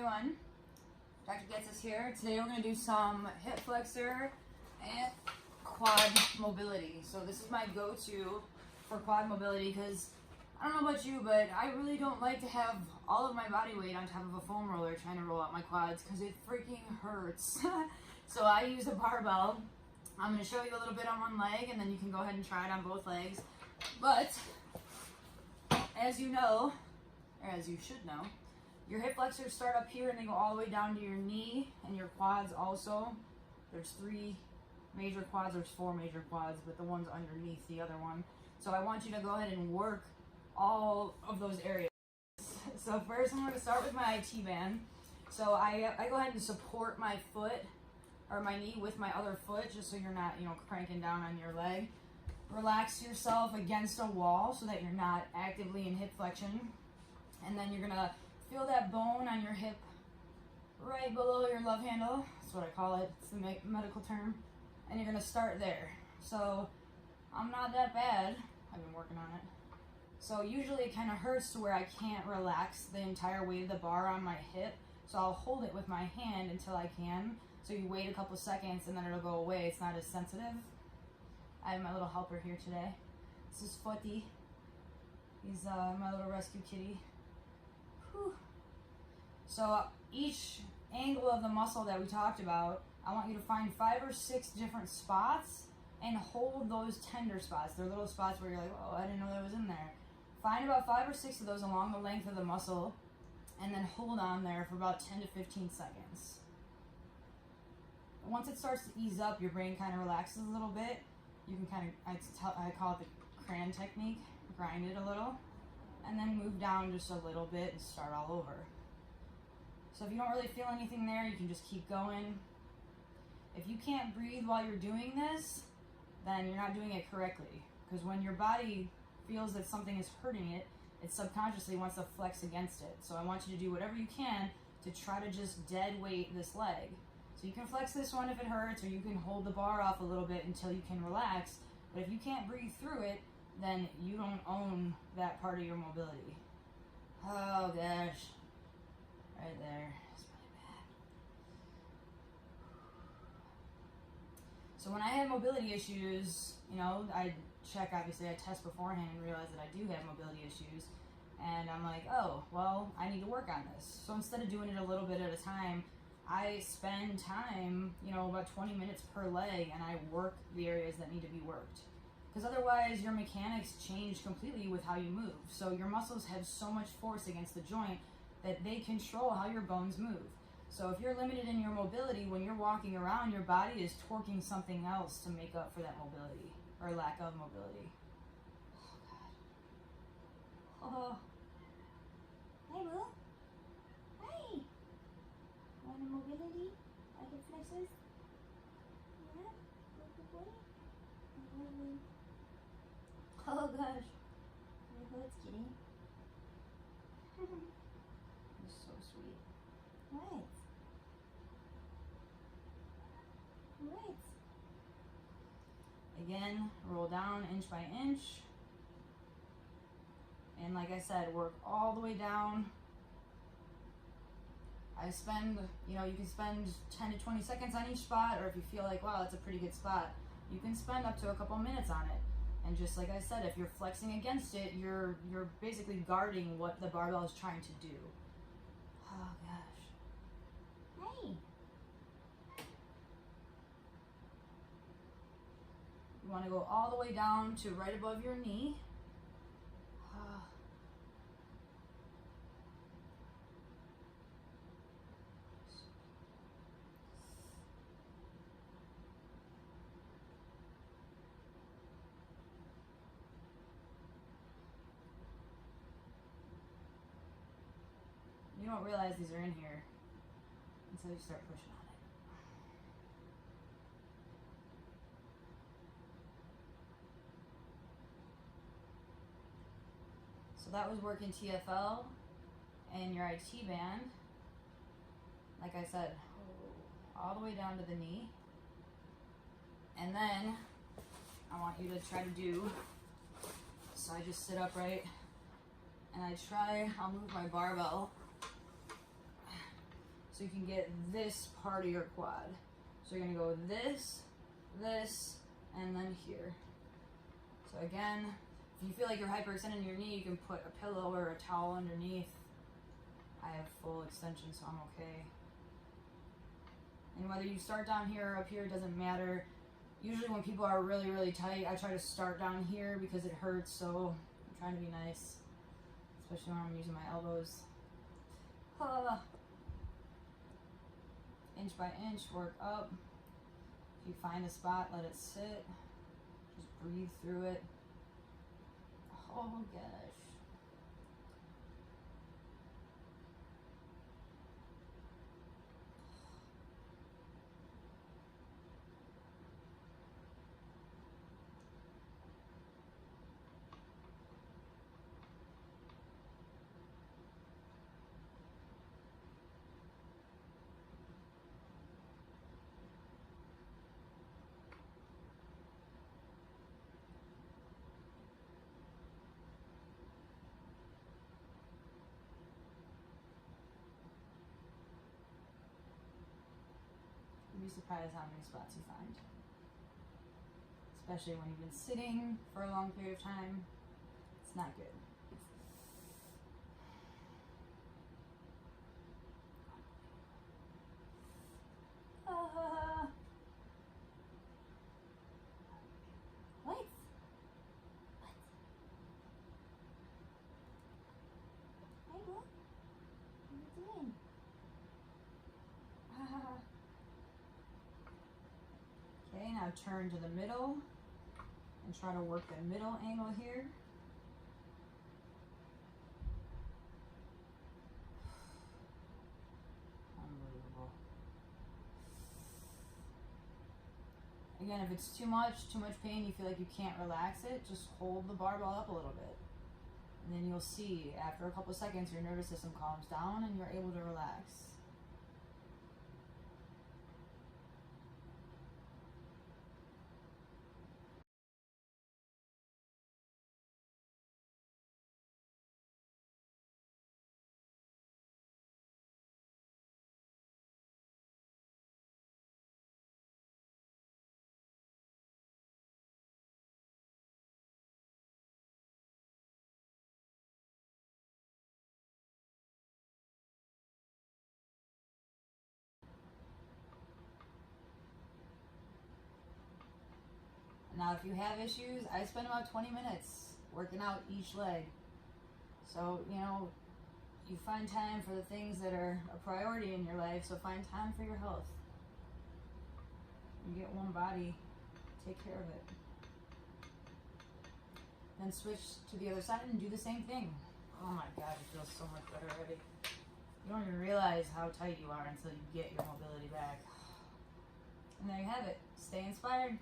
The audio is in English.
everyone, Dr. Gets us here. Today we're going to do some hip flexor and quad mobility. So this is my go-to for quad mobility because I don't know about you, but I really don't like to have all of my body weight on top of a foam roller trying to roll out my quads because it freaking hurts. So I use a barbell. I'm going to show you a little bit on one leg and then you can go ahead and try it on both legs. But as you know, or as you should know, your hip flexors start up here and they go all the way down to your knee, and your quads also. There's 3 major quads, there's 4 major quads, but the one's underneath the other one. So I want you to go ahead and work all of those areas. So first I'm going to start with my IT band. So I go ahead and support my foot or my knee with my other foot, just so you're not, cranking down on your leg. Relax yourself against a wall so that you're not actively in hip flexion. And then you're going to feel that bone on your hip right below your love handle. That's what I call it. It's the medical term. And you're going to start there. So I'm not that bad. I've been working on it. So usually it kind of hurts to where I can't relax the entire weight of the bar on my hip. So I'll hold it with my hand until I can. So you wait a couple seconds and then it'll go away. It's not as sensitive. I have my little helper here today. This is Footy. He's my little rescue kitty. Whew. So each angle of the muscle that we talked about, I want you to find 5 or 6 different spots and hold those tender spots. They're little spots where you're like, oh, I didn't know that was in there. Find about 5 or 6 of those along the length of the muscle and then hold on there for about 10 to 15 seconds. Once it starts to ease up, your brain kind of relaxes a little bit. You can kind of, I call it the crayon technique, grind it a little, and then move down just a little bit and start all over. So if you don't really feel anything there, you can just keep going. If you can't breathe while you're doing this, then you're not doing it correctly. Because when your body feels that something is hurting it, it subconsciously wants to flex against it. So I want you to do whatever you can to try to just dead weight this leg. So you can flex this one if it hurts, or you can hold the bar off a little bit until you can relax. But if you can't breathe through it, then you don't own that part of your mobility. Oh gosh. Right there. It's really bad. So when I have mobility issues, I check, obviously I test beforehand and realize that I do have mobility issues. And I'm like, oh, well, I need to work on this. So instead of doing it a little bit at a time, I spend time, about 20 minutes per leg, and I work the areas that need to be worked. Because otherwise your mechanics change completely with how you move. So your muscles have so much force against the joint that they control how your bones move. So if you're limited in your mobility, when you're walking around, your body is torquing something else to make up for that mobility or lack of mobility. Oh God. Oh. Hey, Boo. Hey. Want a mobility? Like hip flexors? Yeah? Good boy? Mm-hmm. Oh gosh. Your hood's kitty. You're so sweet. What? What? Again, roll down inch by inch. And like I said, work all the way down. I spend, you can spend 10 to 20 seconds on each spot, or if you feel like, wow, that's a pretty good spot, you can spend up to a couple minutes on it. And just like I said, if you're flexing against it, you're basically guarding what the barbell is trying to do. Oh gosh. Hey. You want to go all the way down to right above your knee. You don't realize these are in here until you start pushing on it. So that was working TFL and your IT band. Like I said, all the way down to the knee. And then I want you to try to do, so I just sit upright and I'll move my barbell so you can get this part of your quad. So you're gonna go this, this, and then here. So again, if you feel like you're hyperextending your knee, you can put a pillow or a towel underneath. I have full extension, so I'm okay. And whether you start down here or up here, doesn't matter. Usually when people are really, really tight, I try to start down here because it hurts, so I'm trying to be nice, especially when I'm using my elbows. Inch by inch, work up. If you find a spot, let it sit. Just breathe through it. Oh gosh. You'd be surprised how many spots you find. Especially when you've been sitting for a long period of time. It's not good. What? What? Hey, what? What are you doing? Okay, now turn to the middle and try to work the middle angle here. Unbelievable. Again, if it's too much pain, you feel like you can't relax it, just hold the barbell up a little bit. And then you'll see, after a couple seconds, your nervous system calms down and you're able to relax. Now, if you have issues, I spend about 20 minutes working out each leg. So, you know, you find time for the things that are a priority in your life, so find time for your health. You get one body, take care of it. Then switch to the other side and do the same thing. Oh my God, it feels so much better already. You don't even realize how tight you are until you get your mobility back. And there you have it. Stay inspired.